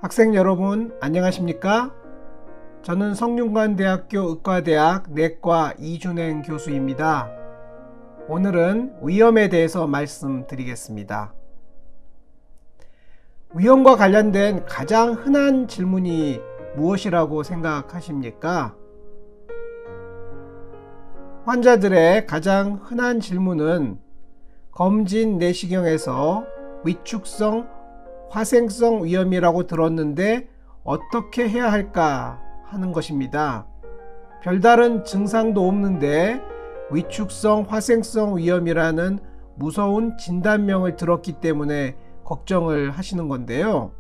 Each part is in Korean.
학생 여러분 안녕하십니까? 저는 성균관대학교 의과대학 내과 이준행 교수입니다. 오늘은 위험에 대해서 말씀드리겠습니다. 위험과 관련된 가장 흔한 질문이 무엇이라고 생각하십니까? 환자들의 가장 흔한 질문은 검진 내시경에서 위축성 화생성 위험이라고 들었는데 어떻게 해야 할까 하는 것입니다. 별다른 증상도 없는데 위축성 화생성 위험이라는 무서운 진단명을 들었기 때문에 걱정을 하시는 건데요.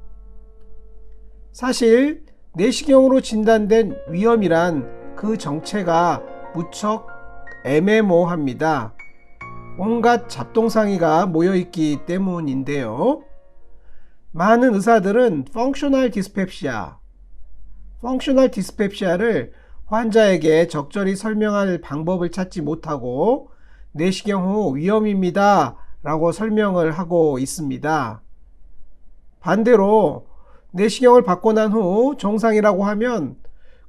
사실 내시경으로 진단된 위험이란 그 정체가 무척 애매모호합니다. 온갖 잡동사니가 모여있기 때문인데요. 많은 의사들은 펑셔널 디스펩시아를 환자에게 적절히 설명할 방법을 찾지 못하고 내시경 후 위험입니다 라고 설명을 하고 있습니다. 반대로 내시경을 받고 난 후 정상이라고 하면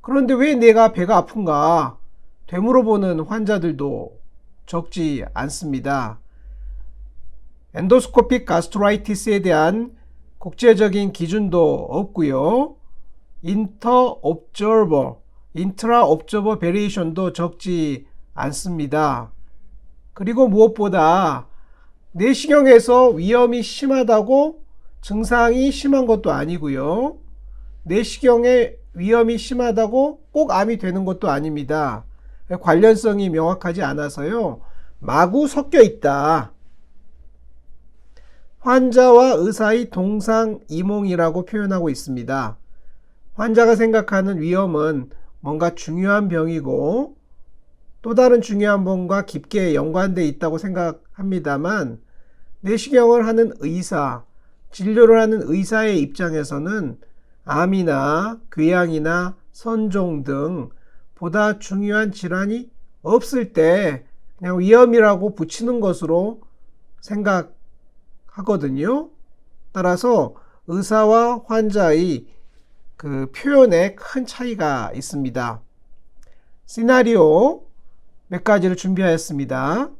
그런데 왜 내가 배가 아픈가 되물어보는 환자들도 적지 않습니다. 엔도스코픽 가스트라이티스에 대한 국제적인 기준도 없고요. 인트라 옵저버 베리에이션도 적지 않습니다. 그리고 무엇보다 내시경에서 위험이 심하다고 증상이 심한 것도 아니고요. 내시경의 위험이 심하다고 꼭 암이 되는 것도 아닙니다. 관련성이 명확하지 않아서요. 마구 섞여 있다. 환자와 의사의 동상이몽이라고 표현하고 있습니다. 환자가 생각하는 위험은 뭔가 중요한 병이고 또 다른 중요한 병과 깊게 연관되어 있다고 생각합니다만 내시경을 하는 의사, 진료를 하는 의사의 입장에서는 암이나 궤양이나 선종 등 보다 중요한 질환이 없을 때 그냥 위험이라고 붙이는 것으로 생각하거든요. 따라서 의사와 환자의 그 표현에 큰 차이가 있습니다. 시나리오 몇 가지를 준비하였습니다.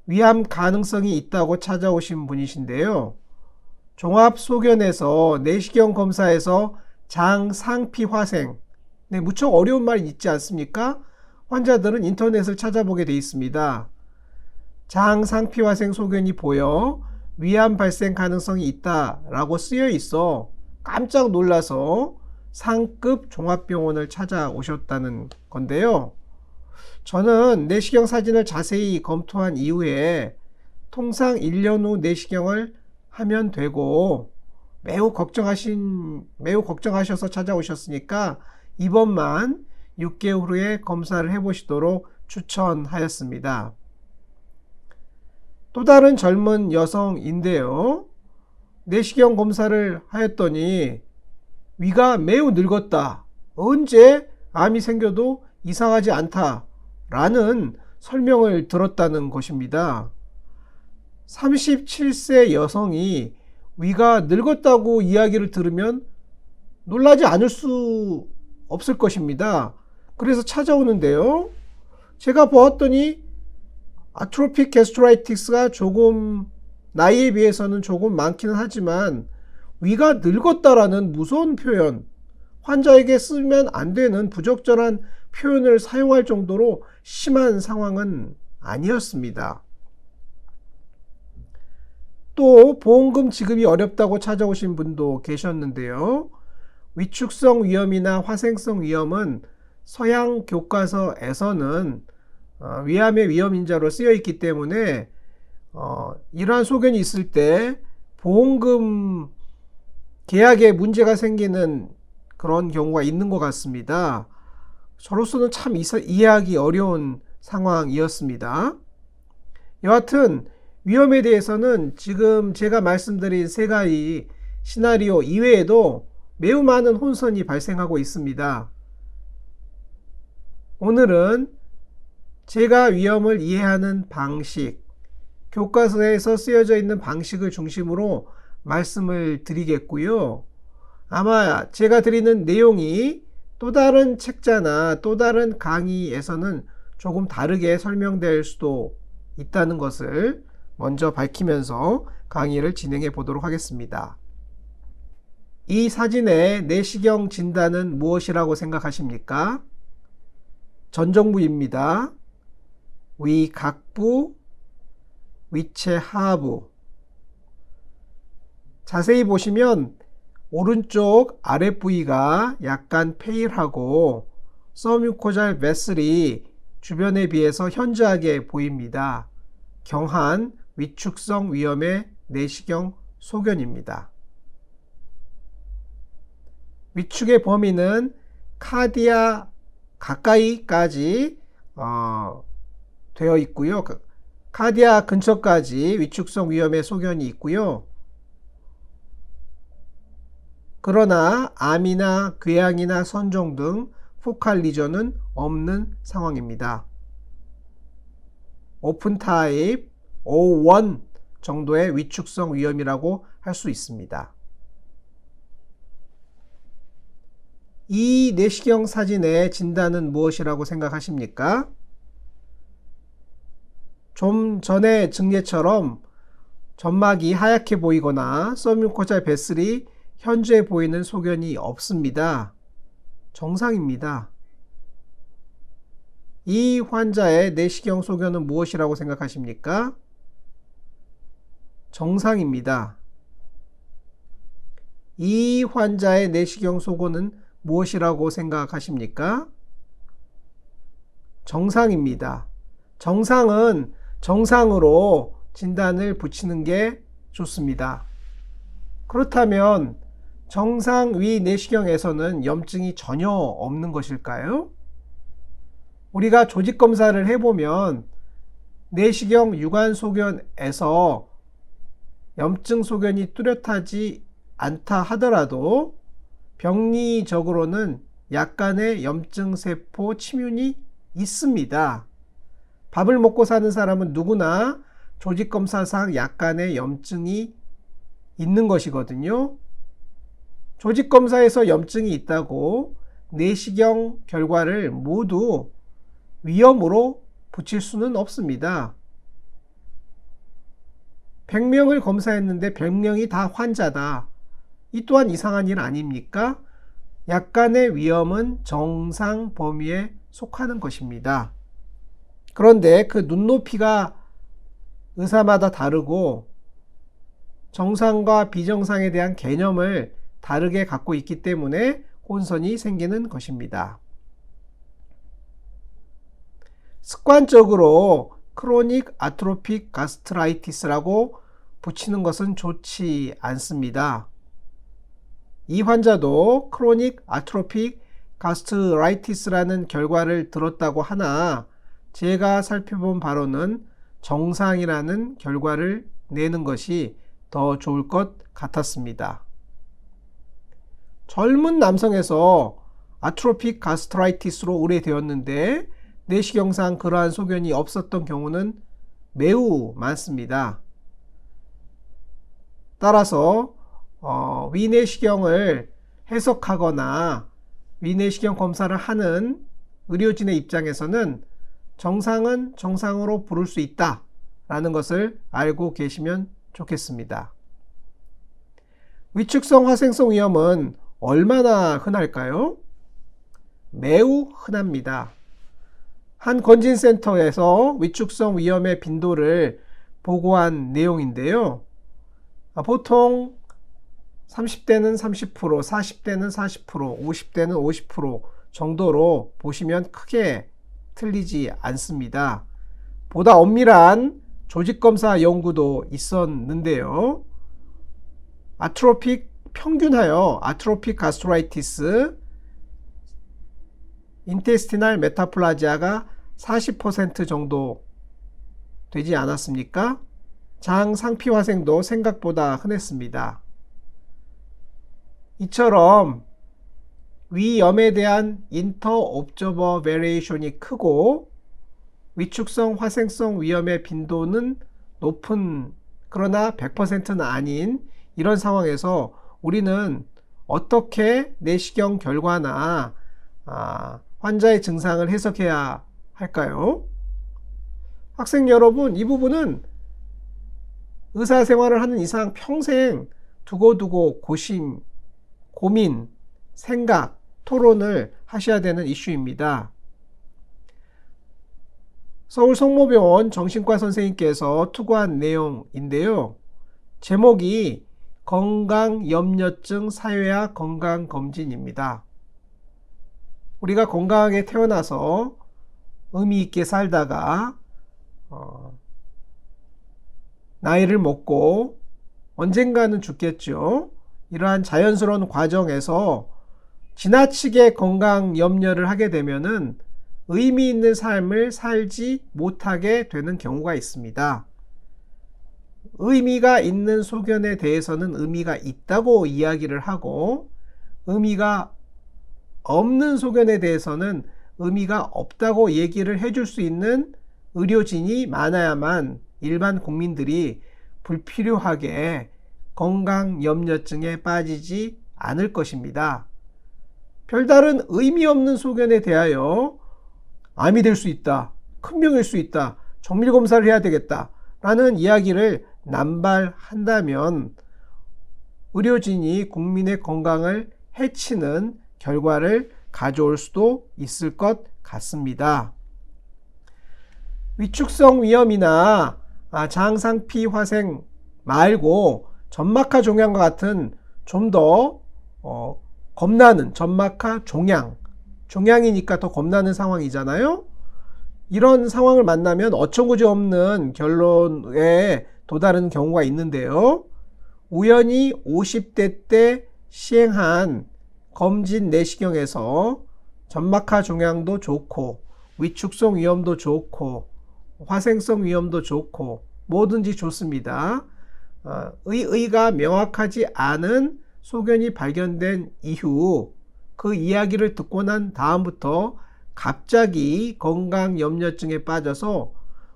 위암 가능성이 있다고 찾아오신 분이신데요. 종합소견에서 내시경 검사에서 장상피 화생, 무척 어려운 말이 있지 않습니까? 환자들은 인터넷을 찾아보게 되어 있습니다. 장상피 화생 소견이 보여 위암 발생 가능성이 있다라고 쓰여 있어 깜짝 놀라서 상급 종합병원을 찾아오셨다는 건데요. 저는 내시경 사진을 자세히 검토한 이후에 통상 1년 후 내시경을 하면 되고 매우 걱정하셔서 찾아오셨으니까 이번만 6개월 후에 검사를 해보시도록 추천하였습니다. 또 다른 젊은 여성인데요. 내시경 검사를 하였더니 위가 매우 늙었다. 언제 암이 생겨도 이상하지 않다. 라는 설명을 들었다는 것입니다. 37세 여성이 위가 늙었다고 이야기를 들으면 놀라지 않을 수 없을 것입니다. 그래서 찾아오는데요. 제가 보았더니 아트로픽 가스트라이티스가 조금 나이에 비해서는 조금 많기는 하지만 위가 늙었다라는 무서운 표현, 환자에게 쓰면 안 되는 부적절한 표현을 사용할 정도로 심한 상황은 아니었습니다. 또 보험금 지급이 어렵다고 찾아오신 분도 계셨는데요. 위축성 위험이나 화생성 위험은 서양 교과서에서는 위암의 위험인자로 쓰여 있기 때문에 이러한 소견이 있을 때 보험금 계약에 문제가 생기는 그런 경우가 있는 것 같습니다. 저로서는 참 이해하기 어려운 상황이었습니다. 여하튼 위험에 대해서는 지금 제가 말씀드린 세 가지 시나리오 이외에도 매우 많은 혼선이 발생하고 있습니다. 오늘은 제가 위험을 이해하는 방식, 교과서에서 쓰여져 있는 방식을 중심으로 말씀을 드리겠고요. 아마 제가 드리는 내용이 또 다른 책자나 또 다른 강의에서는 조금 다르게 설명될 수도 있다는 것을 먼저 밝히면서 강의를 진행해 보도록 하겠습니다. 이 사진의 내시경 진단은 무엇이라고 생각하십니까? 전정부입니다. 위각부, 위체 하부. 자세히 보시면 오른쪽 아랫 부위가 약간 페일하고 서뮤코잘 베슬이 주변에 비해서 현저하게 보입니다. 경한 위축성 위염의 내시경 소견입니다. 위축의 범위는 카디아 가까이까지 되어 있고요. 카디아 근처까지 위축성 위염의 소견이 있고요. 그러나 암이나 궤양이나 선종 등 포칼 리전은 없는 상황입니다. 오픈 타입 O1 정도의 위축성 위염이라고 할 수 있습니다. 이 내시경 사진의 진단은 무엇이라고 생각하십니까? 좀 전의 증례처럼 점막이 하얗게 보이거나 서뮤코잘 베슬이 현재 보이는 소견이 없습니다. 정상입니다. 이 환자의 내시경 소견은 무엇이라고 생각하십니까? 정상입니다. 이 환자의 내시경 소견은 무엇이라고 생각하십니까? 정상입니다. 정상은 정상으로 진단을 붙이는 게 좋습니다. 그렇다면 정상 위 내시경에서는 염증이 전혀 없는 것일까요? 우리가 조직 검사를 해보면 내시경 유관 소견에서 염증 소견이 뚜렷하지 않다 하더라도 병리적으로는 약간의 염증 세포 침윤이 있습니다. 밥을 먹고 사는 사람은 누구나 조직 검사상 약간의 염증이 있는 것이거든요. 조직 검사에서 염증이 있다고 내시경 결과를 모두 위염으로 붙일 수는 없습니다. 100명을 검사했는데 100명이 다 환자다. 이 또한 이상한 일 아닙니까? 약간의 위험은 정상 범위에 속하는 것입니다. 그런데 그 눈높이가 의사마다 다르고 정상과 비정상에 대한 개념을 다르게 갖고 있기 때문에 혼선이 생기는 것입니다. 습관적으로 크로닉 아트로픽 가스트라이티스라고 붙이는 것은 좋지 않습니다. 이 환자도 크로닉 아트로픽 가스트라이티스라는 결과를 들었다고 하나 제가 살펴본 바로는 정상이라는 결과를 내는 것이 더 좋을 것 같았습니다. 젊은 남성에서 아트로픽 가스트라이티스로 의뢰되었는데 내시경상 그러한 소견이 없었던 경우는 매우 많습니다. 따라서 위내시경을 해석하거나 위내시경 검사를 하는 의료진의 입장에서는 정상은 정상으로 부를 수 있다 라는 것을 알고 계시면 좋겠습니다. 위축성 화생성 위염은 얼마나 흔할까요? 매우 흔합니다. 한 건진센터에서 위축성 위염의 빈도를 보고한 내용인데요. 보통 30대는 30%, 40대는 40%, 50대는 50% 정도로 보시면 크게 틀리지 않습니다. 보다 엄밀한 조직검사 연구도 있었는데요. 평균하여 아트로픽 가스트라이티스, 인테스티널 메타플라지아가 40% 정도 되지 않았습니까? 장 상피화생도 생각보다 흔했습니다. 이처럼 위염에 대한 인터옵저버 베리에이션이 크고 위축성 화생성 위염의 빈도는 높은 그러나 100%는 아닌 이런 상황에서 우리는 어떻게 내시경 결과나 환자의 증상을 해석해야 할까요? 학생 여러분, 이 부분은 의사생활을 하는 이상 평생 두고두고 고민, 생각, 토론을 하셔야 되는 이슈입니다. 서울 성모병원 정신과 선생님께서 투고한 내용인데요. 제목이 건강염려증 사회화 건강검진입니다. 우리가 건강하게 태어나서 의미 있게 살다가 나이를 먹고 언젠가는 죽겠죠. 이러한 자연스러운 과정에서 지나치게 건강 염려를 하게 되면은 의미 있는 삶을 살지 못하게 되는 경우가 있습니다. 의미가 있는 소견에 대해서는 의미가 있다고 이야기를 하고, 의미가 없는 소견에 대해서는 의미가 없다고 얘기를 해줄 수 있는 의료진이 많아야만 일반 국민들이 불필요하게 건강염려증에 빠지지 않을 것입니다. 별다른 의미 없는 소견에 대하여 암이 될 수 있다, 큰 병일 수 있다, 정밀검사를 해야 되겠다 라는 이야기를 남발한다면 의료진이 국민의 건강을 해치는 결과를 가져올 수도 있을 것 같습니다. 위축성 위염이나 장상피 화생 말고 점막하 종양과 같은 좀 더 겁나는 점막하 종양이니까 더 겁나는 상황이잖아요. 이런 상황을 만나면 어처구니 없는 결론에 도달하는 경우가 있는데요. 우연히 50대 때 시행한 검진 내시경에서 점막하 종양도 좋고 위축성 위염도 좋고 화생성 위염도 좋고 뭐든지 좋습니다. 의의가 명확하지 않은 소견이 발견된 이후 그 이야기를 듣고 난 다음부터 갑자기 건강염려증에 빠져서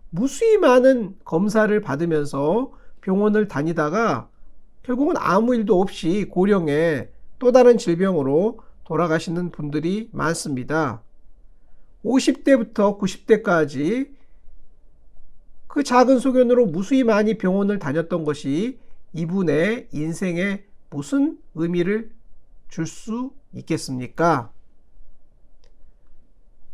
무수히 많은 검사를 받으면서 병원을 다니다가 결국은 아무 일도 없이 고령에 또 다른 질병으로 돌아가시는 분들이 많습니다. 50대부터 90대까지 그 작은 소견으로 무수히 많이 병원을 다녔던 것이 이분의 인생에 무슨 의미를 줄 수 있겠습니까?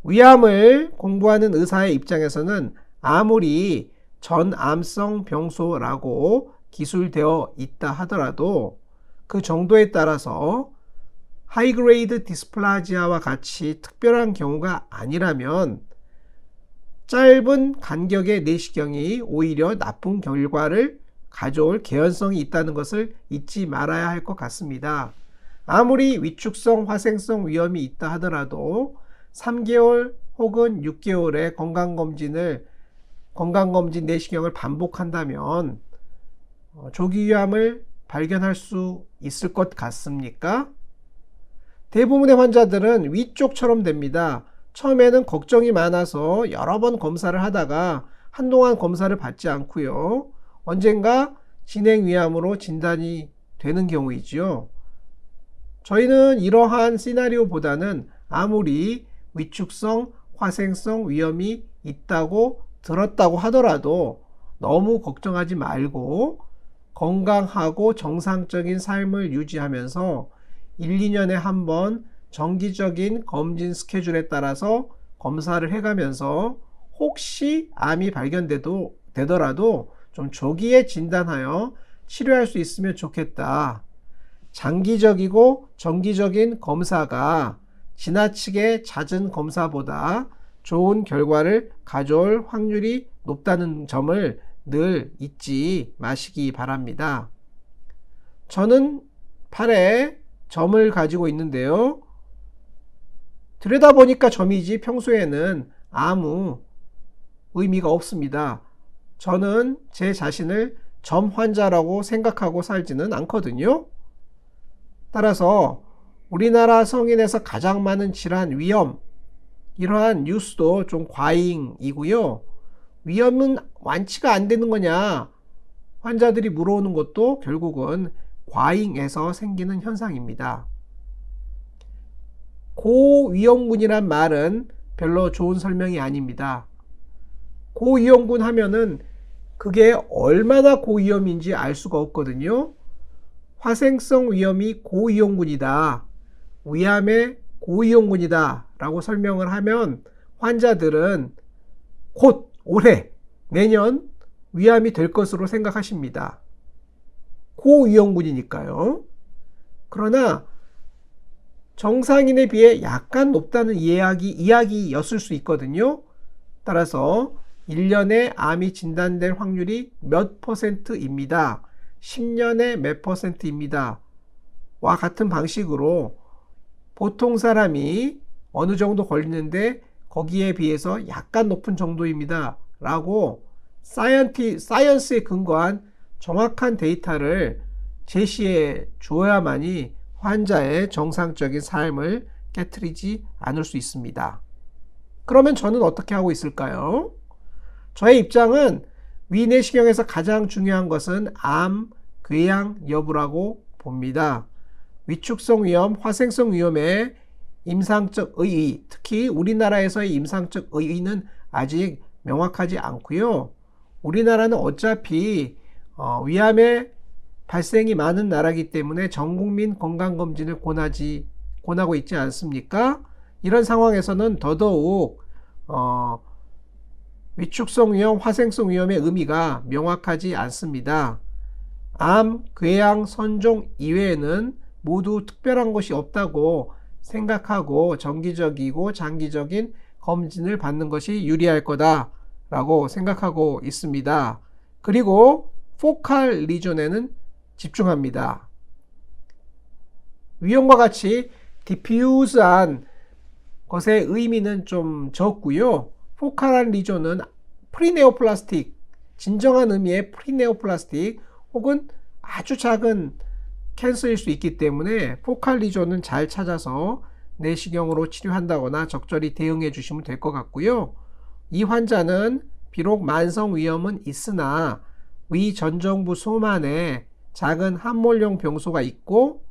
위암을 공부하는 의사의 입장에서는 아무리 전암성 병소라고 기술되어 있다 하더라도 그 정도에 따라서 하이그레이드 디스플라지아와 같이 특별한 경우가 아니라면 짧은 간격의 내시경이 오히려 나쁜 결과를 가져올 개연성이 있다는 것을 잊지 말아야 할 것 같습니다. 아무리 위축성 화생성 위험이 있다 하더라도 3개월 혹은 6개월의 건강검진 내시경을 반복한다면 조기위암을 발견할 수 있을 것 같습니까? 대부분의 환자들은 위쪽처럼 됩니다. 처음에는 걱정이 많아서 여러 번 검사를 하다가 한동안 검사를 받지 않고요. 언젠가 진행위암으로 진단이 되는 경우이지요. 저희는 이러한 시나리오보다는 아무리 위축성, 화생성 위험이 있다고 들었다고 하더라도 너무 걱정하지 말고 건강하고 정상적인 삶을 유지하면서 1, 2년에 한 번 정기적인 검진 스케줄에 따라서 검사를 해가면서 혹시 암이 발견되더라도 좀 조기에 진단하여 치료할 수 있으면 좋겠다. 장기적이고 정기적인 검사가 지나치게 잦은 검사보다 좋은 결과를 가져올 확률이 높다는 점을 늘 잊지 마시기 바랍니다. 저는 팔에 점을 가지고 있는데요. 들여다보니까 점이지 평소에는 아무 의미가 없습니다. 저는 제 자신을 점 환자라고 생각하고 살지는 않거든요. 따라서 우리나라 성인에서 가장 많은 질환 위험, 이러한 뉴스도 좀 과잉이고요. 위험은 완치가 안 되는 거냐? 환자들이 물어오는 것도 결국은 과잉에서 생기는 현상입니다. 고위험군이란 말은 별로 좋은 설명이 아닙니다. 고위험군 하면은 그게 얼마나 고위험인지 알 수가 없거든요. 화생성 위염이 고위험군이다, 위암의 고위험군이다 라고 설명을 하면 환자들은 곧 올해, 내년 위암이 될 것으로 생각하십니다. 고위험군이니까요. 그러나 정상인에 비해 약간 높다는 이야기였을 수 있거든요. 따라서 1년에 암이 진단될 확률이 몇 %입니다. 10년에 몇 %입니다. 와 같은 방식으로 보통 사람이 어느 정도 걸리는데 거기에 비해서 약간 높은 정도입니다 라고 사이언스에 근거한 정확한 데이터를 제시해 주어야만이 환자의 정상적인 삶을 깨트리지 않을 수 있습니다. 그러면 저는 어떻게 하고 있을까요? 저의 입장은 위내시경에서 가장 중요한 것은 암, 궤양 여부라고 봅니다. 위축성 위염, 화생성 위염의 임상적 의의, 특히 우리나라에서의 임상적 의의는 아직 명확하지 않고요. 우리나라는 어차피 위암의 발생이 많은 나라이기 때문에 전국민 건강검진을 권하고 있지 않습니까? 이런 상황에서는 더더욱 위축성 위염, 화생성 위염의 의미가 명확하지 않습니다. 암, 궤양, 선종 이외에는 모두 특별한 것이 없다고 생각하고 정기적이고 장기적인 검진을 받는 것이 유리할 거다라고 생각하고 있습니다. 그리고 포칼 리전에는 집중합니다. 위험과 같이 디퓨즈한 것의 의미는 좀 적고요. 포칼한 리전은 프리네오플라스틱, 진정한 의미의 프리네오플라스틱 혹은 아주 작은 캔서일 수 있기 때문에 포칼 리전은 잘 찾아서 내시경으로 치료한다거나 적절히 대응해 주시면 될 것 같고요. 이 환자는 비록 만성 위염은 있으나 위 전정부 소만에 작은 함몰형 병소가 있고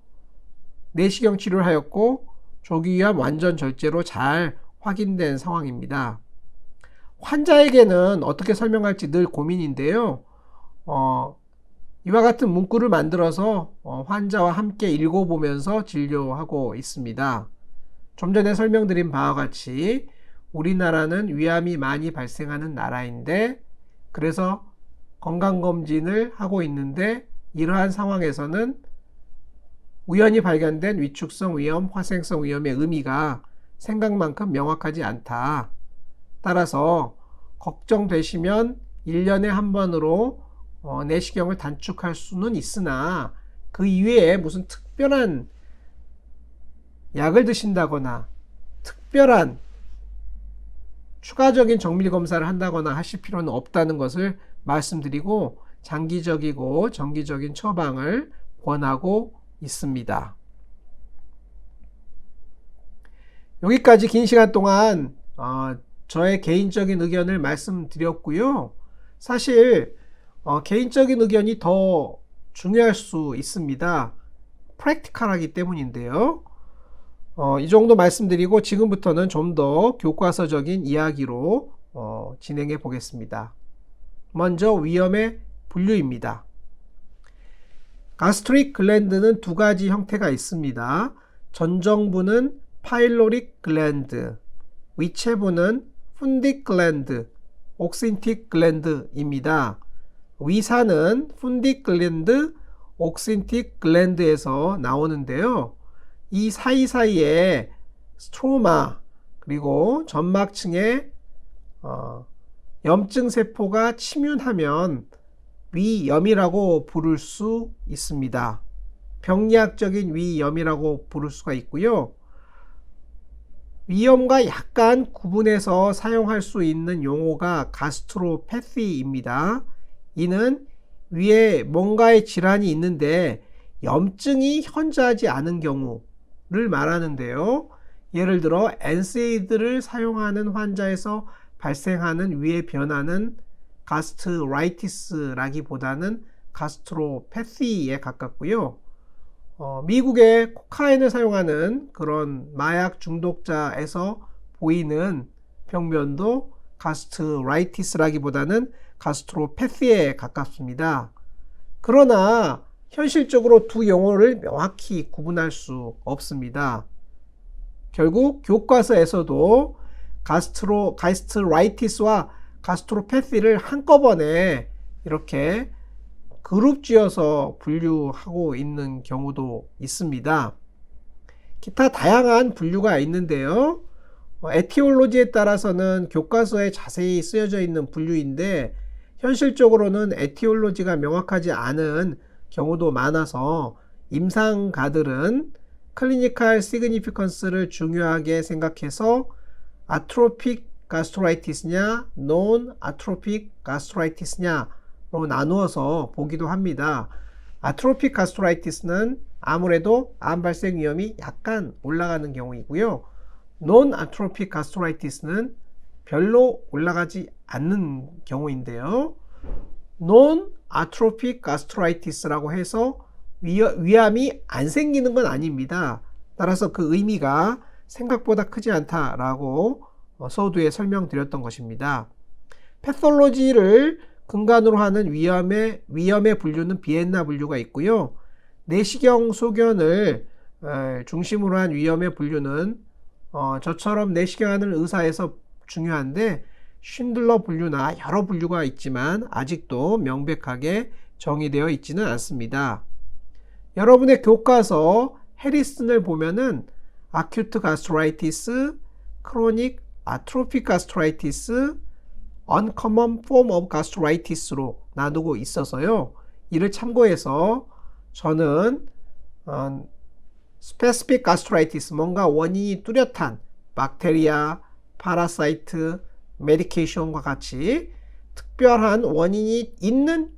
내시경 치료를 하였고 조기위암 완전 절제로 잘 확인된 상황입니다. 환자에게는 어떻게 설명할지 늘 고민인데요. 이와 같은 문구를 만들어서 환자와 함께 읽어보면서 진료하고 있습니다. 좀 전에 설명드린 바와 같이 우리나라는 위암이 많이 발생하는 나라인데 그래서 건강검진을 하고 있는데 이러한 상황에서는 우연히 발견된 위축성 위염, 화생성 위염의 의미가 생각만큼 명확하지 않다. 따라서 걱정되시면 1년에 한 번으로 내시경을 단축할 수는 있으나 그 이외에 무슨 특별한 약을 드신다거나 특별한 추가적인 정밀검사를 한다거나 하실 필요는 없다는 것을 말씀드리고 장기적이고 정기적인 처방을 권하고 있습니다. 여기까지 긴 시간 동안 저의 개인적인 의견을 말씀드렸고요. 사실 개인적인 의견이 더 중요할 수 있습니다. 프랙티컬하기 때문인데요. 이 정도 말씀드리고 지금부터는 좀 더 교과서적인 이야기로 진행해 보겠습니다. 먼저 위염의 분류입니다. 가스트릭 글랜드는 두 가지 형태가 있습니다. 전정부는 파일로릭 글랜드, 위체부는 푼딕 글랜드, 옥신틱 글랜드입니다. 위산은 푼딕 글랜드, 옥신틱 글랜드에서 나오는데요. 이 사이사이에 스트로마 그리고 점막층에 염증 세포가 침윤하면 위염이라고 부를 수 있습니다. 병리학적인 위염이라고 부를 수가 있고요. 위염과 약간 구분해서 사용할 수 있는 용어가 가스트로패시입니다. 이는 위에 뭔가의 질환이 있는데 염증이 현저하지 않은 경우를 말하는데요. 예를 들어 엔세이드를 사용하는 환자에서 발생하는 위의 변화는 가스트라이티스라기보다는 가스트로패시에 가깝고요. 미국의 코카인을 사용하는 그런 마약 중독자에서 보이는 병변도 가스트라이티스라기보다는 가스트로패시에 가깝습니다. 그러나 현실적으로 두 용어를 명확히 구분할 수 없습니다. 결국 교과서에서도 가스트라이티스와 가스트로패시를 한꺼번에 이렇게 그룹 지어서 분류하고 있는 경우도 있습니다. 기타 다양한 분류가 있는데요. 에티올로지에 따라서는 교과서에 자세히 쓰여져 있는 분류인데 현실적으로는 에티올로지가 명확하지 않은 경우도 많아서 임상가들은 클리니컬 시그니피컨스를 중요하게 생각해서 아트로픽 가스트라이티스냐 논 아트로픽 가스트라이티스냐로 나누어서 보기도 합니다. 아트로픽 가스트라이티스는 아무래도 암 발생 위험이 약간 올라가는 경우이고요. 논 아트로픽 가스트라이티스는 별로 올라가지 않는 경우인데요. 논 아트로픽 가스트라이티스라고 해서 위암이 안 생기는 건 아닙니다. 따라서 그 의미가 생각보다 크지 않다라고 서두에 설명드렸던 것입니다. 패솔로지를 근간으로 하는 위험의 분류는 비엔나 분류가 있고요. 내시경 소견을 중심으로 한 위험의 분류는 저처럼 내시경하는 의사에서 중요한데 쉰들러 분류나 여러 분류가 있지만 아직도 명백하게 정의되어 있지는 않습니다. 여러분의 교과서 해리슨을 보면은 아큐트 가스트라이티스, 크로닉 아트로픽 가스트라이티스, uncommon form of gastritis로 나누고 있어서요. 이를 참고해서 저는 specific gastritis, 뭔가 원인이 뚜렷한 박테리아, 파라사이트, 메디케이션과 같이 특별한 원인이 있는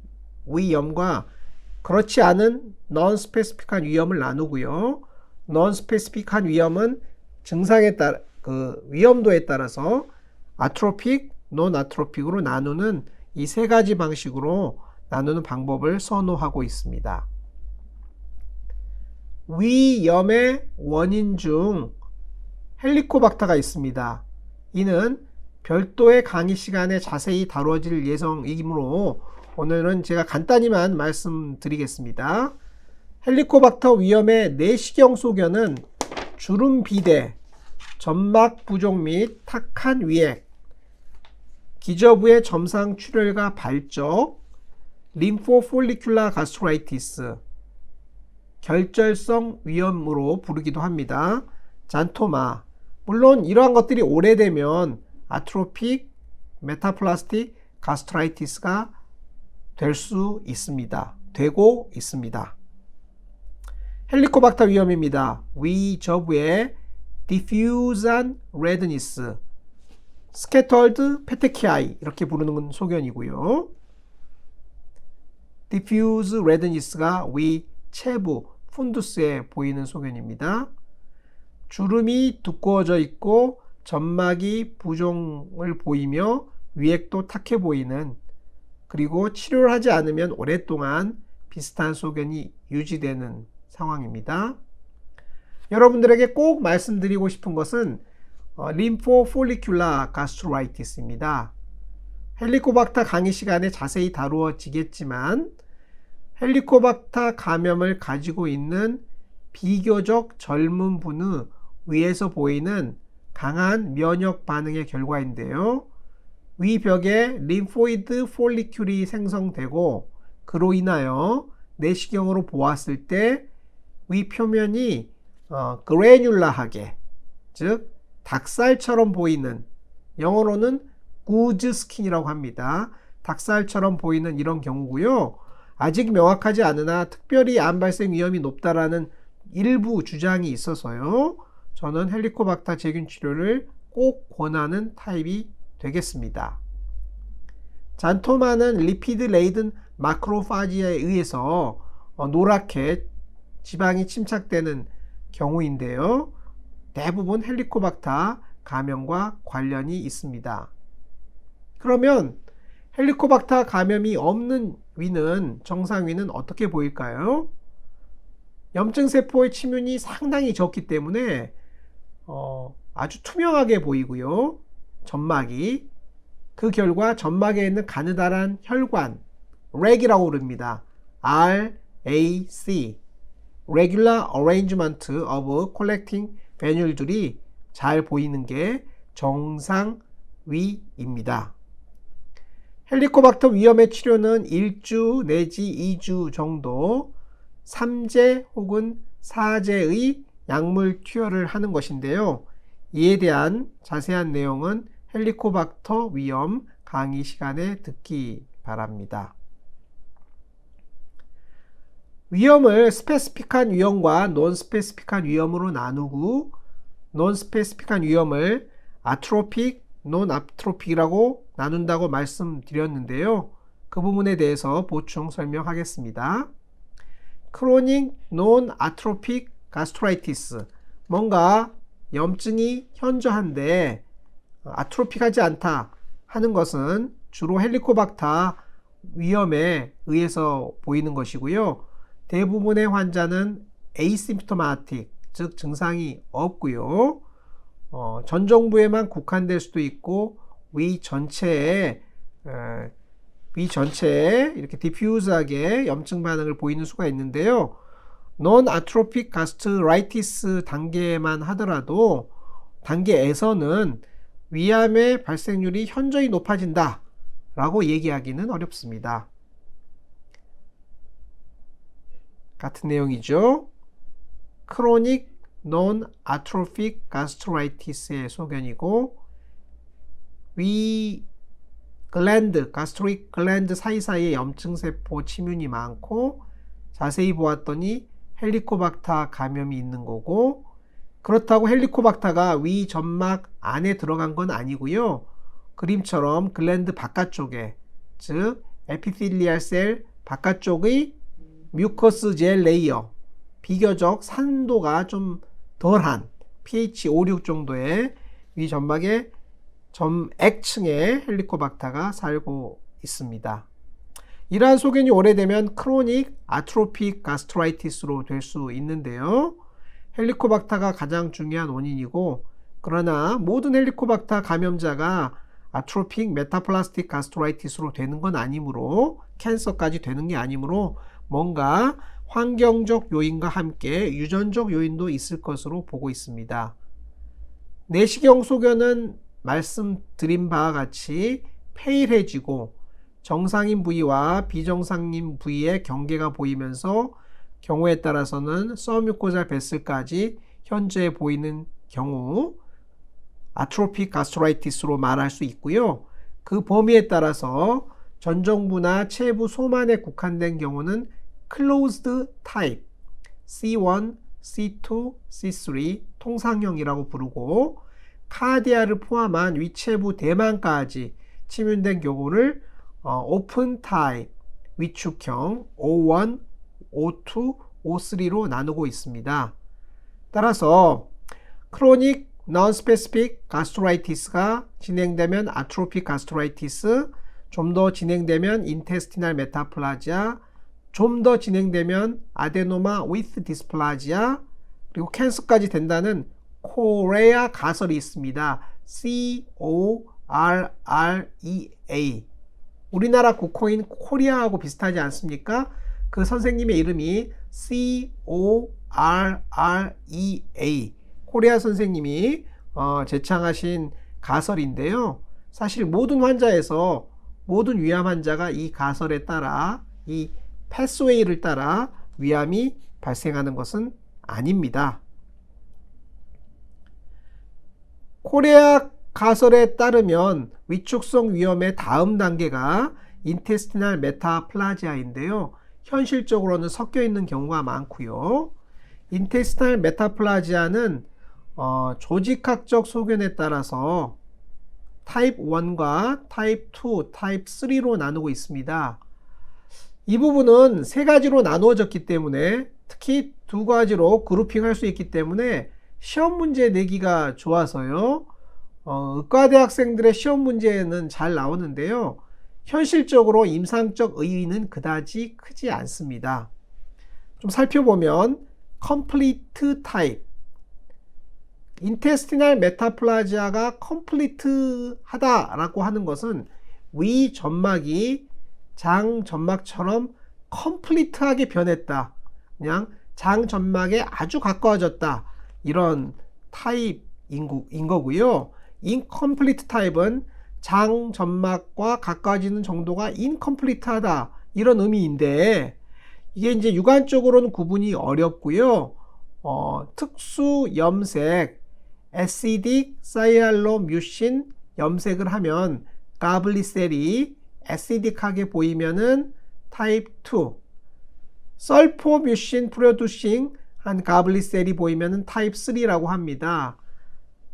위염과 그렇지 않은 non-specific한 위염을 나누고요. non-specific한 위염은 증상에 따라 그 위험도에 따라서 아트로픽, 논 아트로픽으로 나누는 이 세 가지 방식으로 나누는 방법을 선호하고 있습니다. 위염의 원인 중 헬리코박터가 있습니다. 이는 별도의 강의 시간에 자세히 다뤄질 예정이므로 오늘은 제가 간단히만 말씀드리겠습니다. 헬리코박터 위염의 내시경 소견은 주름 비대, 점막 부종 및 탁한 위액, 기저부의 점상 출혈과 발적, 림포폴리큘라 가스트라이티스, 결절성 위염으로 부르기도 합니다. 잔토마. 물론 이러한 것들이 오래되면 아트로픽 메타플라스틱 가스트라이티스가 될 수 있습니다. 되고 있습니다. 헬리코박터 위염입니다. 위저부의 diffusan redness, scattered petechiae 이렇게 부르는 소견이고요. diffuse redness가 위 체부 푼두스에 보이는 소견입니다. 주름이 두꺼워져 있고 점막이 부종을 보이며 위액도 탁해 보이는, 그리고 치료를 하지 않으면 오랫동안 비슷한 소견이 유지되는 상황입니다. 여러분들에게 꼭 말씀드리고 싶은 것은 림포폴리큘라 가스트라이티스입니다. 헬리코박터 강의 시간에 자세히 다루어지겠지만 헬리코박터 감염을 가지고 있는 비교적 젊은 분의 위에서 보이는 강한 면역 반응의 결과인데요. 위벽에 림포이드 폴리큘이 생성되고 그로 인하여 내시경으로 보았을 때 위 표면이 그래뉼라하게, 즉 닭살처럼 보이는, 영어로는 구즈 스킨이라고 합니다. 닭살처럼 보이는 이런 경우고요. 아직 명확하지 않으나 특별히 암 발생 위험이 높다라는 일부 주장이 있어서요. 저는 헬리코박터 제균 치료를 꼭 권하는 타입이 되겠습니다. 잔토마는 리피드 레이든 마크로파지에 의해서 노랗게 지방이 침착되는 경우인데요. 대부분 헬리코박터 감염과 관련이 있습니다. 그러면 헬리코박터 감염이 없는 위는, 정상 위는 어떻게 보일까요? 염증세포의 침윤이 상당히 적기 때문에 아주 투명하게 보이고요. 점막이. 그 결과 점막에 있는 가느다란 혈관, RAC이라고 부릅니다. RAC, Regular Arrangement of Collecting Venule들이 잘 보이는 게 정상위입니다. 헬리코박터 위염의 치료는 1주 내지 2주 정도 3제 혹은 4제의 약물 투여를 하는 것인데요. 이에 대한 자세한 내용은 헬리코박터 위염 강의 시간에 듣기 바랍니다. 위염을 스페시픽한 위염과 논스페시픽한 위염으로 나누고 논스페시픽한 위염을 아트로픽, 논아트로픽이라고 나눈다고 말씀드렸는데요. 그 부분에 대해서 보충 설명하겠습니다. 크로닉 논아트로픽 가스트라이티스, 뭔가 염증이 현저한데 아트로픽하지 않다 하는 것은 주로 헬리코박터 위염에 의해서 보이는 것이고요. 대부분의 환자는 asymptomatic, 즉 증상이 없고요. 전정부에만 국한될 수도 있고 위 전체에 이렇게 디퓨즈하게 염증 반응을 보이는 수가 있는데요. non-atrophic gastritis 단계만 하더라도 단계에서는 위암의 발생률이 현저히 높아진다 라고 얘기하기는 어렵습니다. 같은 내용이죠. 크로닉 non-atrophic gastritis의 소견이고 위 글랜드, 가스트릭 글랜드 사이사이에 염증세포 침윤이 많고 자세히 보았더니 헬리코박터 감염이 있는 거고, 그렇다고 헬리코박터가 위 점막 안에 들어간 건 아니고요. 그림처럼 글랜드 바깥쪽에, 즉 에피텔리알 셀 바깥쪽의 뮤커스 젤 레이어, 비교적 산도가 좀 덜한 pH 5, 6 정도의 위 점막의 점액층에 헬리코박터가 살고 있습니다. 이러한 소견이 오래되면 크로닉 아트로픽 가스트라이티스로 될 수 있는데요. 헬리코박터가 가장 중요한 원인이고, 그러나 모든 헬리코박터 감염자가 아트로픽 메타플라스틱 가스트라이티스로 되는 건 아니므로, 캔서까지 되는 게 아니므로 뭔가 환경적 요인과 함께 유전적 요인도 있을 것으로 보고 있습니다. 내시경 소견은 말씀드린 바와 같이 페일해지고 정상인 부위와 비정상인 부위의 경계가 보이면서 경우에 따라서는 서뮤코잘 베슬까지 현재 보이는 경우 아트로픽 가스트라이티스로 말할 수 있고요. 그 범위에 따라서 전정부나 체부 소만에 국한된 경우는 closed type C1, C2, C3 통상형이라고 부르고, 카디아를 포함한 위체부 대만까지 침윤된 경우를 오픈 타입 위축형 O1, O2, O3로 나누고 있습니다. 따라서 크로닉 non-specific gastritis가 진행되면 아트로픽 가스트라이티스, 좀 더 진행되면 인테스티널 메타플라지아, 좀 더 진행되면 아데노마 with 디스플라지아, 그리고 캔서까지 된다는 코레아 가설이 있습니다. C-O-R-R-E-A. 우리나라 국호인 코리아하고 비슷하지 않습니까? 그 선생님의 이름이 C-O-R-R-E-A. 코리아 선생님이 제창하신 가설인데요. 사실 모든 환자에서 모든 위암 환자가 이 가설에 따라, 이 패스웨이를 따라 위암이 발생하는 것은 아닙니다. 코레아 가설에 따르면 위축성 위염의 다음 단계가 인테스티널 메타플라지아인데요. 현실적으로는 섞여 있는 경우가 많고요. 인테스티널 메타플라지아는 조직학적 소견에 따라서 타입 1과 타입 2, 타입 3로 나누고 있습니다. 이 부분은 세 가지로 나누어졌기 때문에, 특히 두 가지로 그룹핑할 수 있기 때문에 시험 문제 내기가 좋아서요. 의과대 학생들의 시험 문제는 잘 나오는데요. 현실적으로 임상적 의의는 그다지 크지 않습니다. 좀 살펴보면 incomplete type. 인테스티널 메타플라지아가 컴플리트하다라고 하는 것은 위 점막이 장 점막처럼 컴플리트하게 변했다. 그냥 장 점막에 아주 가까워졌다. 이런 타입인 거고요. incomplete 타입은 장 점막과 가까워지는 정도가 incomplete하다. 이런 의미인데 이게 이제 육안적으로는 구분이 어렵고요. 특수 염색 애시딕 사이알로뮤신 염색을 하면 가블리셀이 애시딕하게 보이면은 타입 2, 설포뮤신 프로듀싱 한 가블리셀이 보이면은 타입 3라고 합니다.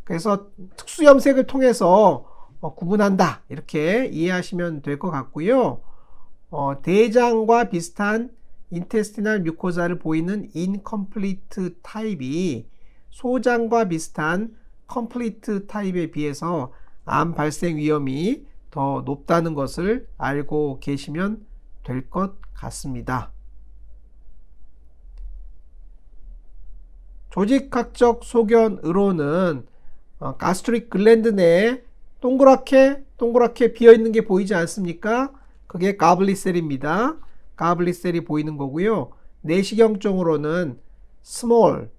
그래서 특수 염색을 통해서 구분한다 이렇게 이해하시면 될 것 같고요. 대장과 비슷한 인테스티널 뮤코자를 보이는 인컴플리트 타입이 소장과 비슷한 컴플리트 타입에 비해서 암 발생 위험이 더 높다는 것을 알고 계시면 될 것 같습니다. 조직학적 소견으로는 가스트릭 글랜드 내에 동그랗게 비어있는 게 보이지 않습니까? 그게 가블리셀입니다. 가블리셀이 보이는 거고요. 내시경적으로는 small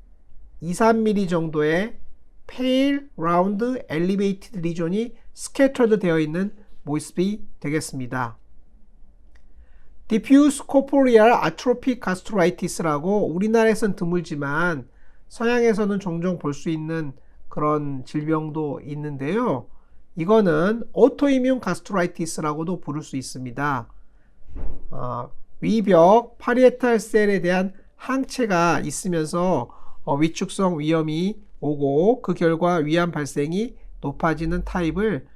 2-3mm 정도의 pale, round, elevated region이 scattered 되어 있는 모습이 되겠습니다. diffuse corporeal atrophic gastritis라고 우리나라에선 드물지만 서양에서는 종종 볼 수 있는 그런 질병도 있는데요. 이거는 오토이뮨 가스트라이티스라고도 부를 수 있습니다. 위벽 파리에탈 셀에 대한 항체가 있으면서 위축성 위험이 오고 그 결과 위암 발생이 높아지는 타입을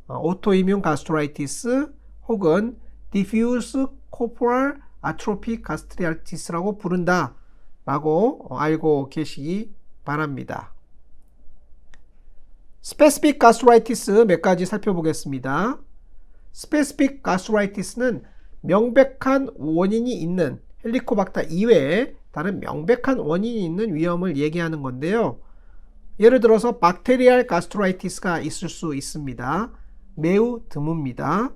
오토이뮨 가스트라이티스 혹은 diffuse corporal atrophic gastritis라고 부른다 라고 알고 계시기 바랍니다. specific gastritis 몇 가지 살펴보겠습니다. specific gastritis는 명백한 원인이 있는 헬리코박터 이외에 다른 명백한 원인이 있는 위험을 얘기하는 건데요. 예를 들어서 박테리알 가스트라이티스가 있을 수 있습니다. 매우 드뭅니다.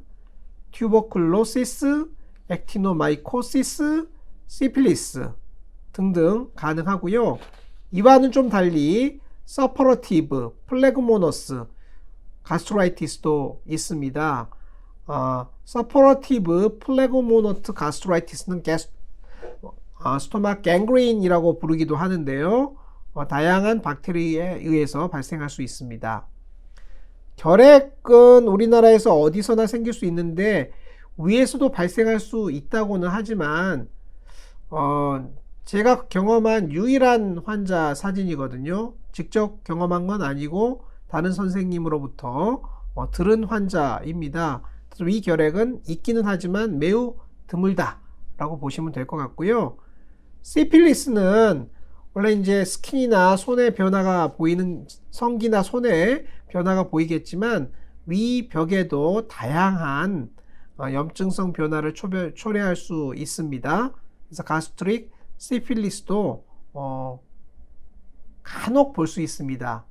튜버클로시스, 액티노마이코시스, 시필리스 등등 가능하고요. 이와는 좀 달리 서퍼러티브, 플래그모너스 가스트라이티스도 있습니다. 서퍼러티브 플래그모너스 가스트라이티스는 스토막 갱그레인이라고 부르기도 하는데요. 다양한 박테리아에 의해서 발생할 수 있습니다. 결핵은 우리나라에서 어디서나 생길 수 있는데 위에서도 발생할 수 있다고는 하지만 제가 경험한 유일한 환자 사진이거든요. 직접 경험한 건 아니고 다른 선생님으로부터 들은 환자입니다. 위 결핵은 있기는 하지만 매우 드물다 라고 보시면 될 것 같고요. 시필리스는 원래 이제 스킨이나 손의 변화가 보이는 성기나 손의 변화가 보이겠지만 위 벽에도 다양한 염증성 변화를 초래할 수 있습니다. 그래서 가스트릭 시필리스도 간혹 볼 수 있습니다.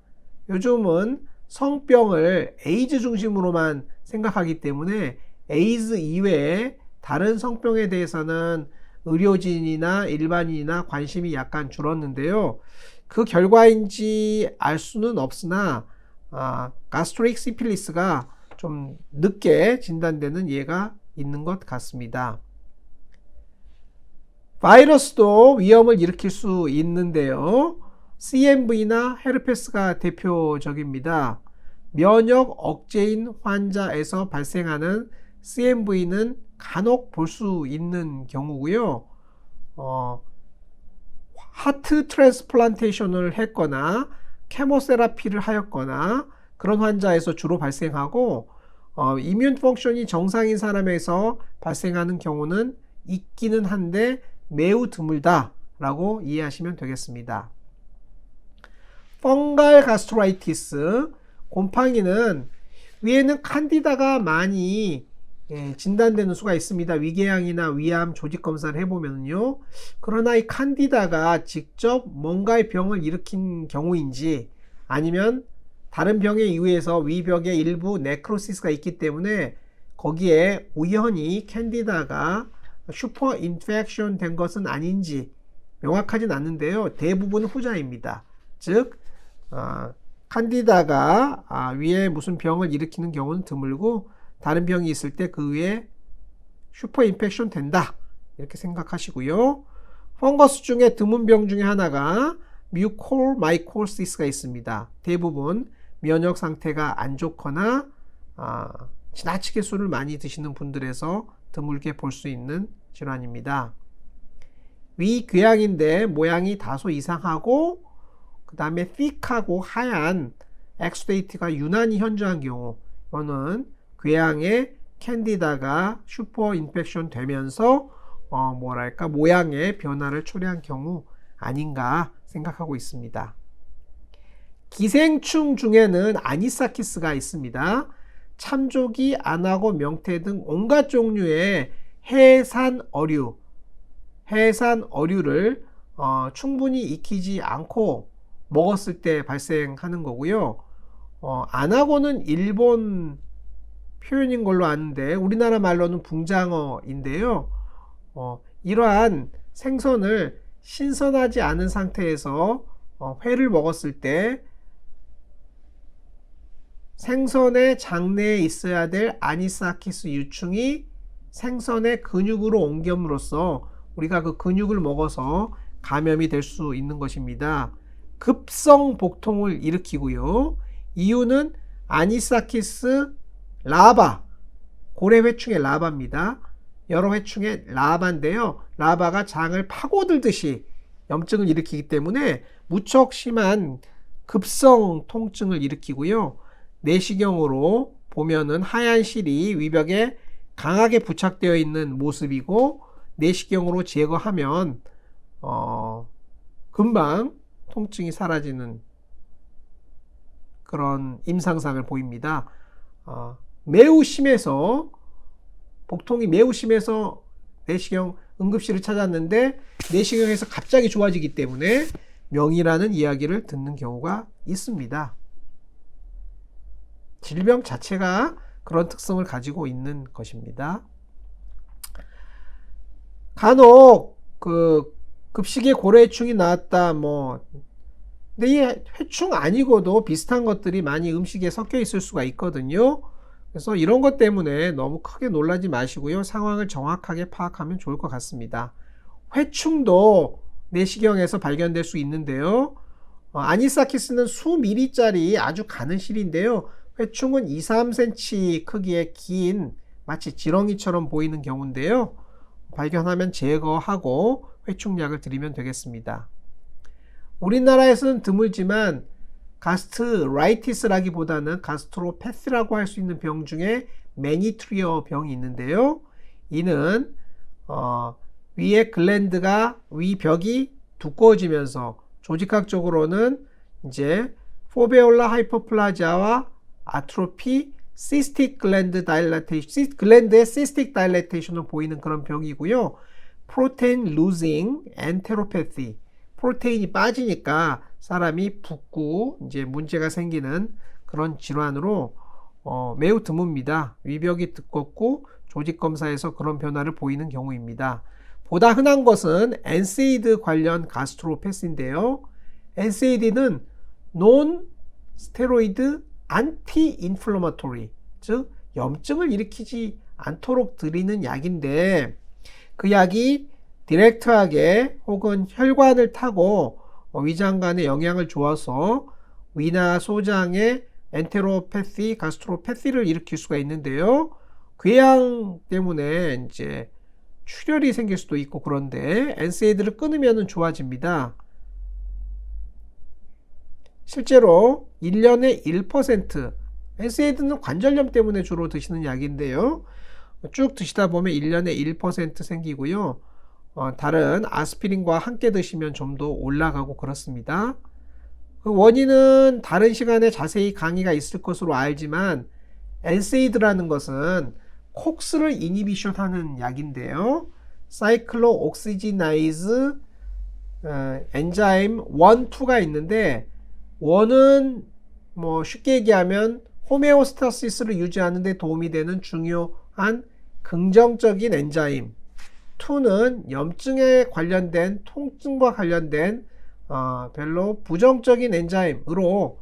요즘은 성병을 에이즈 중심으로만 생각하기 때문에 에이즈 이외에 다른 성병에 대해서는 의료진이나 일반인이나 관심이 약간 줄었는데요. 그 결과인지 알 수는 없으나 가스트릭 시필리스가 좀 늦게 진단되는 예가 있는 것 같습니다. 바이러스도 위험을 일으킬 수 있는데요. CMV나 헤르페스가 대표적입니다. 면역 억제인 환자에서 발생하는 CMV는 간혹 볼 수 있는 경우고요. 하트 트랜스플란테이션을 했거나 케모세라피를 하였거나 그런 환자에서 주로 발생하고 이뮨 펑션이 정상인 사람에서 발생하는 경우는 있기는 한데 매우 드물다 라고 이해하시면 되겠습니다. 펑갈 가스트라이티스, 곰팡이는 위에는 칸디다가 많이 진단되는 수가 있습니다. 위궤양이나 위암 조직 검사를 해보면요. 그러나 이 칸디다가 직접 뭔가의 병을 일으킨 경우인지 아니면 다른 병에 의해서 위벽에 일부 네크로시스가 있기 때문에 거기에 우연히 캔디다가 슈퍼 인펙션 된 것은 아닌지 명확하진 않는데요. 대부분 후자입니다. 즉 칸디다가 위에 무슨 병을 일으키는 경우는 드물고 다른 병이 있을 때 그 위에 슈퍼 인펙션 된다 이렇게 생각하시고요. 펑거스 중에 드문 병 중에 하나가 뮤콜마이코시스가 있습니다. 대부분 면역 상태가 안 좋거나 지나치게 술을 많이 드시는 분들에서 드물게 볼 수 있는 질환입니다. 위궤양인데 모양이 다소 이상하고 그 다음에 thick하고 하얀 엑수데이트가 유난히 현저한 경우, 이거는 궤양에 캔디다가 슈퍼 인펙션 되면서 모양의 변화를 초래한 경우 아닌가 생각하고 있습니다. 기생충 중에는 아니사키스가 있습니다. 참조기, 안하고, 명태 등 온갖 종류의 해산 어류를 충분히 익히지 않고 먹었을 때 발생하는 거고요. 안하고는 일본 표현인 걸로 아는데 우리나라 말로는 붕장어인데요. 이러한 생선을 신선하지 않은 상태에서 회를 먹었을 때 생선의 장내에 있어야 될 아니사키스 유충이 생선의 근육으로 옮김으로써 우리가 그 근육을 먹어서 감염이 될 수 있는 것입니다. 급성 복통을 일으키고요. 이유는 아니사키스 라바, 고래회충의 라바입니다. 여러 회충의 라바인데요. 라바가 장을 파고들듯이 염증을 일으키기 때문에 무척 심한 급성 통증을 일으키고요. 내시경으로 보면은 하얀 실이 위벽에 강하게 부착되어 있는 모습이고 내시경으로 제거하면 금방 통증이 사라지는 그런 임상상을 보입니다. 매우 심해서 복통이 매우 심해서 내시경 응급실을 찾았는데 내시경에서 갑자기 좋아지기 때문에 명이라는 이야기를 듣는 경우가 있습니다. 질병 자체가 그런 특성을 가지고 있는 것입니다. 간혹 급식에 고래회충이 나왔다 근데 이 회충 아니고도 비슷한 것들이 많이 음식에 섞여 있을 수가 있거든요. 그래서 이런 것 때문에 너무 크게 놀라지 마시고요. 상황을 정확하게 파악하면 좋을 것 같습니다. 회충도 내시경에서 발견될 수 있는데요. 아니사키스는 수미리짜리 아주 가는 실인데요. 회충은 2, 3cm 크기의 긴 마치 지렁이처럼 보이는 경우인데요. 발견하면 제거하고 회충약을 드리면 되겠습니다. 우리나라에서는 드물지만 가스트라이티스라기보다는 가스트로패스라고 할 수 있는 병 중에 매니트리어 병이 있는데요. 이는 위의 글랜드가 위벽이 두꺼워지면서 조직학적으로는 이제 포베올라 하이퍼플라지아와 아트로피, 시스틱 글랜드 다일라테이션, 글랜드의 시스틱 다일라테이션을 보이는 그런 병이고요. 프로테인 루징 엔테로패티, 프로테인이 빠지니까 사람이 붓고 이제 문제가 생기는 그런 질환으로 매우 드뭅니다. 위벽이 두껍고 조직 검사에서 그런 변화를 보이는 경우입니다. 보다 흔한 것은 엔세이드 관련 가스트로패스인데요. 엔세이드는 논 스테로이드 안티 인플라마토리, 즉 염증을 일으키지 않도록 드리는 약인데 그 약이 디렉트하게 혹은 혈관을 타고 위장관에 영향을 주어서 위나 소장에 엔테로패시, 가스트로패시를 일으킬 수가 있는데요. 궤양 때문에 이제 출혈이 생길 수도 있고 그런데 엔세이드를 끊으면 좋아집니다. 실제로 1년에 1%, 엔세이드는 관절염 때문에 주로 드시는 약인데요. 쭉 드시다 보면 1년에 1% 생기고요. 다른 아스피린과 함께 드시면 좀 더 올라가고 그렇습니다. 그 원인은 다른 시간에 자세히 강의가 있을 것으로 알지만 엔세이드라는 것은 콕스를 이니비션 하는 약인데요. 사이클로옥시지나이즈 엔자임 1, 2가 있는데 1은 뭐 쉽게 얘기하면 호메오스타시스를 유지하는 데 도움이 되는 중요한 긍정적인 엔자임, 2는 염증에 관련된 통증과 관련된 별로 부정적인 엔자임으로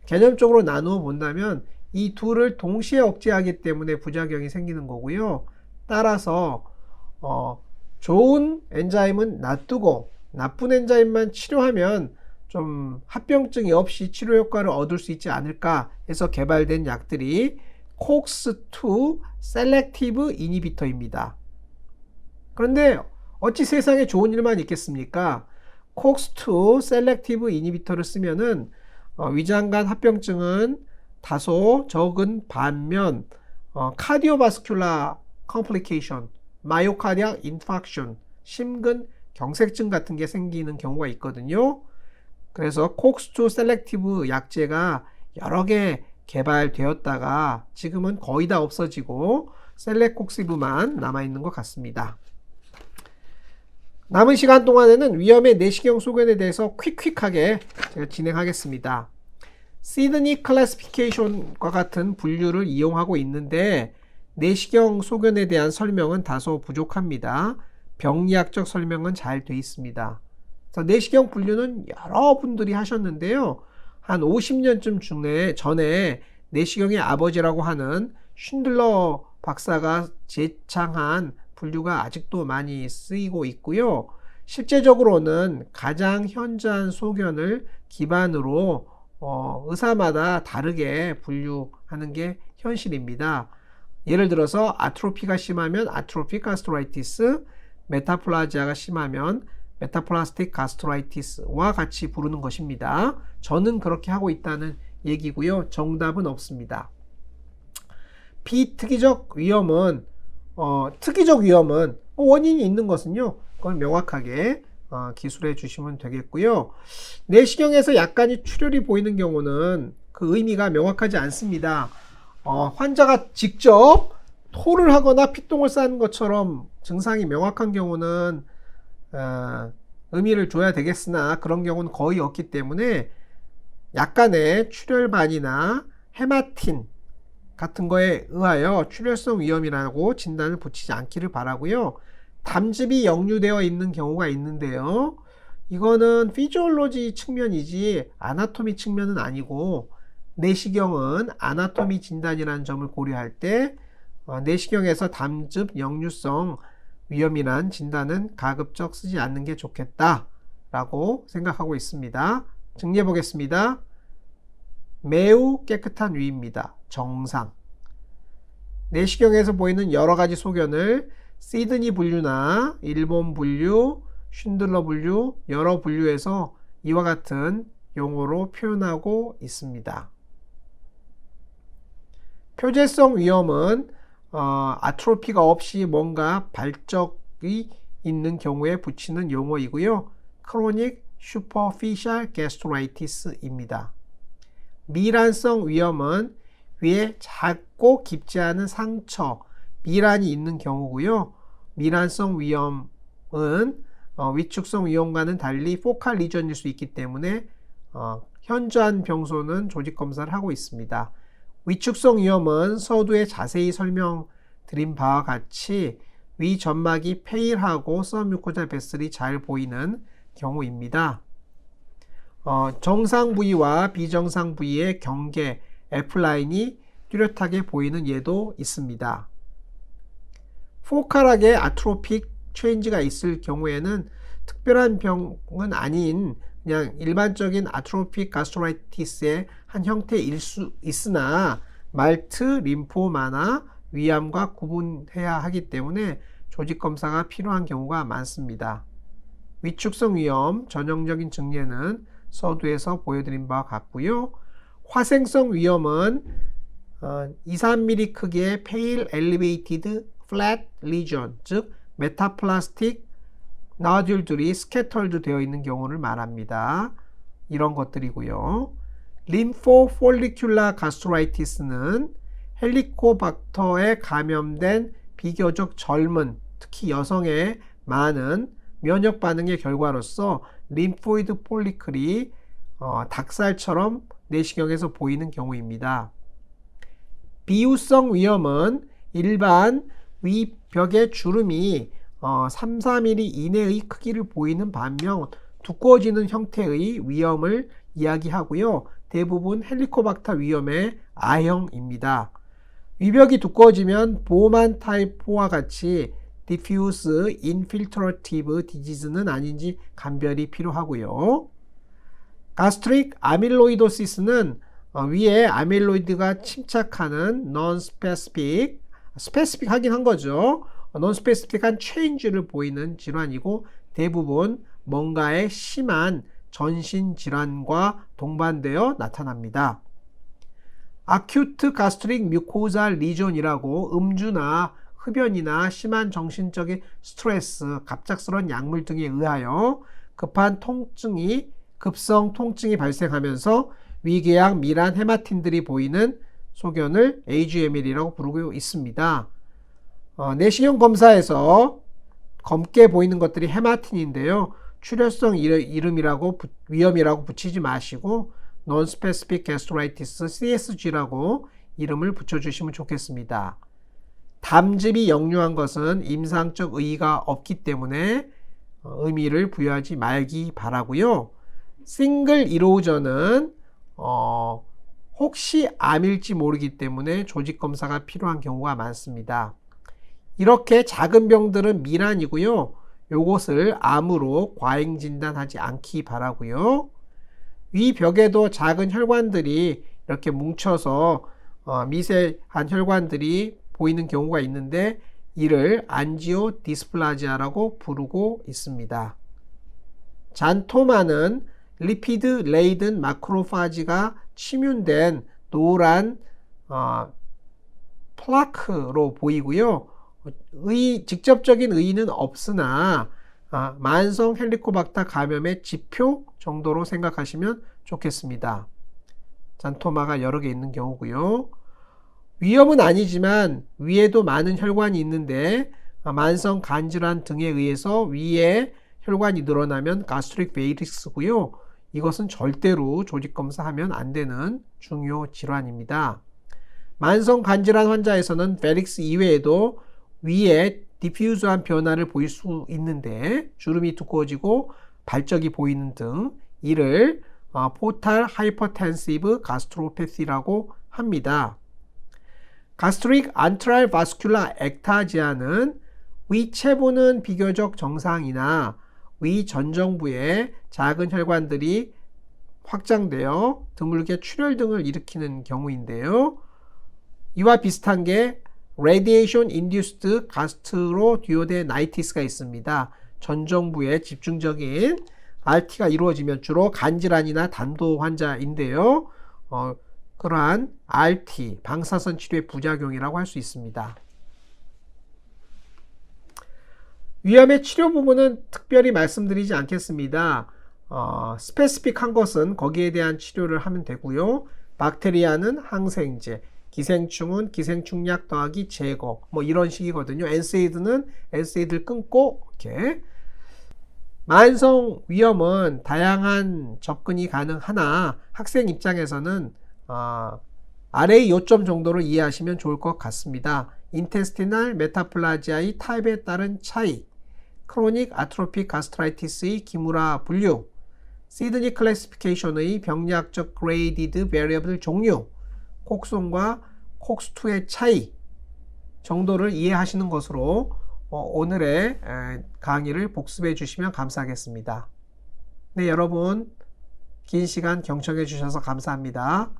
개념적으로 나누어 본다면 이 둘을 동시에 억제하기 때문에 부작용이 생기는 거고요. 따라서 좋은 엔자임은 놔두고 나쁜 엔자임만 치료하면 좀 합병증이 없이 치료 효과를 얻을 수 있지 않을까 해서 개발된 약들이 COX-2 셀렉티브 이니비터입니다. 그런데 어찌 세상에 좋은 일만 있겠습니까? COX-2 셀렉티브 이니비터를 쓰면은 위장 간 합병증은 다소 적은 반면 카디오바스큘라 컴플리케이션, 마이오카디악 인파크션, 심근 경색증 같은 게 생기는 경우가 있거든요. 그래서 COX-2 셀렉티브 약제가 여러 개 개발되었다가 지금은 거의 다 없어지고 셀렉콕시브만 남아있는 것 같습니다. 남은 시간 동안에는 위험의 내시경 소견에 대해서 퀵하게 제가 진행하겠습니다. 시드니 클래시피케이션과 같은 분류를 이용하고 있는데 내시경 소견에 대한 설명은 다소 부족합니다. 병리학적 설명은 잘 되어 있습니다. 그래서 내시경 분류는 여러분들이 하셨는데요. 한 50년쯤 전에 내시경의 아버지라고 하는 쉰들러 박사가 제창한 분류가 아직도 많이 쓰이고 있고요. 실제적으로는 가장 현저한 소견을 기반으로 의사마다 다르게 분류하는 게 현실입니다. 예를 들어서 아트로피가 심하면 아트로픽 가스트라이티스, 메타플라지아가 심하면 메타플라스틱 가스트라이티스와 같이 부르는 것입니다. 저는 그렇게 하고 있다는 얘기고요. 정답은 없습니다. 비특이적 위험은 특이적 위험은 원인이 있는 것은요. 그걸 명확하게 기술해 주시면 되겠고요. 내시경에서 약간의 출혈이 보이는 경우는 그 의미가 명확하지 않습니다. 환자가 직접 토를 하거나 피똥을 싸는 것처럼 증상이 명확한 경우는 의미를 줘야 되겠으나 그런 경우는 거의 없기 때문에 약간의 출혈반이나 헤마틴 같은 거에 의하여 출혈성 위험이라고 진단을 붙이지 않기를 바라고요. 담즙이 역류되어 있는 경우가 있는데요. 이거는 피지올로지 측면이지 아나토미 측면은 아니고 내시경은 아나토미 진단이라는 점을 고려할 때 내시경에서 담즙 역류성 위험이란 진단은 가급적 쓰지 않는 게 좋겠다라고 생각하고 있습니다. 정리해 보겠습니다. 매우 깨끗한 위입니다. 정상. 내시경에서 보이는 여러 가지 소견을 시드니 분류나 일본 분류, 쉰들러 분류, 여러 분류에서 이와 같은 용어로 표현하고 있습니다. 표재성 위험은 아트로피가 없이 뭔가 발적이 있는 경우에 붙이는 용어이고요. 크로닉 슈퍼피셜 게스트라이티스입니다. 미란성 위험은 위에 작고 깊지 않은 상처, 미란이 있는 경우고요. 미란성 위험은 위축성 위험과는 달리 포칼 리전일 수 있기 때문에 현저한 병소는 조직 검사를 하고 있습니다. 위축성 위험은 서두에 자세히 설명드린 바와 같이 위 점막이 페일하고 서뮤코자 베슬이 잘 보이는 경우입니다. 정상 부위와 비정상 부위의 경계 F라인이 뚜렷하게 보이는 예도 있습니다. 포칼하게 아트로픽 체인지가 있을 경우에는 특별한 병은 아닌 그냥 일반적인 아트로픽 가스트라이티스의 한 형태일 수 있으나 말트, 림포마나 위암과 구분해야 하기 때문에 조직 검사가 필요한 경우가 많습니다. 위축성 위험 전형적인 증례는 서두에서 보여드린 바와 같고요. 화생성 위험은 2, 3mm 크기의 pale elevated flat lesion, 즉 메타플라스틱 나듈들이 스캐터드 되어 있는 경우를 말합니다. 이런 것들이고요. 림포폴리큘라 가스트라이티스는 헬리코박터에 감염된 비교적 젊은, 특히 여성의 많은 면역 반응의 결과로서 림포이드 폴리클이 닭살처럼 내시경에서 보이는 경우입니다. 비유성 위염은 일반 위벽의 주름이 3, 4mm 이내의 크기를 보이는 반면 두꺼워지는 형태의 위염을 이야기하고요. 대부분 헬리코박터 위염의 A형입니다. 위벽이 두꺼워지면 보만 타입 4와 같이 diffuse infiltrative disease는 아닌지 감별이 필요하고요. 가스트릭 아밀로이도시스는 위에 아밀로이드가 침착하는 non-specific, specific 하긴 한 거죠. non-specific한 change를 보이는 질환이고 대부분 뭔가의 심한 전신 질환과 동반되어 나타납니다. acute gastric mucosal lesion이라고 음주나 흡연이나 심한 정신적인 스트레스, 갑작스러운 약물 등에 의하여 급성 통증이 발생하면서 위궤양, 미란, 헤마틴들이 보이는 소견을 AGML이라고 부르고 있습니다. 내시경 검사에서 검게 보이는 것들이 헤마틴인데요. 출혈성 위염이라고 붙이지 마시고 Non-Specific Gastritis, CSG라고 이름을 붙여주시면 좋겠습니다. 담즙이 역류한 것은 임상적 의의가 없기 때문에 의미를 부여하지 말기 바라고요. 싱글 이로우전은 혹시 암일지 모르기 때문에 조직 검사가 필요한 경우가 많습니다. 이렇게 작은 병들은 미란이고요. 요것을 암으로 과잉 진단하지 않기 바라고요. 위벽에도 작은 혈관들이 이렇게 뭉쳐서 미세한 혈관들이 보이는 경우가 있는데 이를 안지오 디스플라지아라고 부르고 있습니다. 잔토마는 리피드 레이든 마크로파지가 침윤된 노란 플라크로 보이고요. 직접적인 의의는 없으나 만성 헬리코박터 감염의 지표 정도로 생각하시면 좋겠습니다. 잔토마가 여러 개 있는 경우고요. 위염은 아니지만 위에도 많은 혈관이 있는데 만성 간질환 등에 의해서 위에 혈관이 늘어나면 가스트릭 베이리스고요. 이것은 절대로 조직 검사하면 안 되는 중요 질환입니다. 만성 간질환 환자에서는 베릭스 이외에도 위에 디퓨즈한 변화를 보일 수 있는데 주름이 두꺼워지고 발적이 보이는 등 이를 포탈 하이퍼텐시브 가스트로패시라고 합니다. 가스트릭 안트랄 바스큘라 액타지아는 위체부는 비교적 정상이나 위 전정부에 작은 혈관들이 확장되어 드물게 출혈 등을 일으키는 경우인데요. 이와 비슷한 게 Radiation Induced Gastroduodenitis가 있습니다. 전정부에 집중적인 RT가 이루어지면 주로 간질환이나 단도 환자인데요. 그러한 RT, 방사선 치료의 부작용이라고 할 수 있습니다. 위암의 치료 부분은 특별히 말씀드리지 않겠습니다. 스페시픽한 것은 거기에 대한 치료를 하면 되고요. 박테리아는 항생제, 기생충은 기생충약 더하기 제거, 뭐 이런 식이거든요. NSAID는 NSAID를 끊고 이렇게. 만성 위염은 다양한 접근이 가능하나 학생 입장에서는 아래의 요점 정도를 이해하시면 좋을 것 같습니다. 인테스티널 메타플라지아의 타입에 따른 차이, 크로닉 아트로픽 가스트라이티스의 기무라 분류, 시드니 클래시피케이션의 병리학적 그레이디드 베리어블 종류, 콕1과 콕스2의 차이 정도를 이해하시는 것으로 오늘의 강의를 복습해 주시면 감사하겠습니다. 네, 여러분 긴 시간 경청해 주셔서 감사합니다.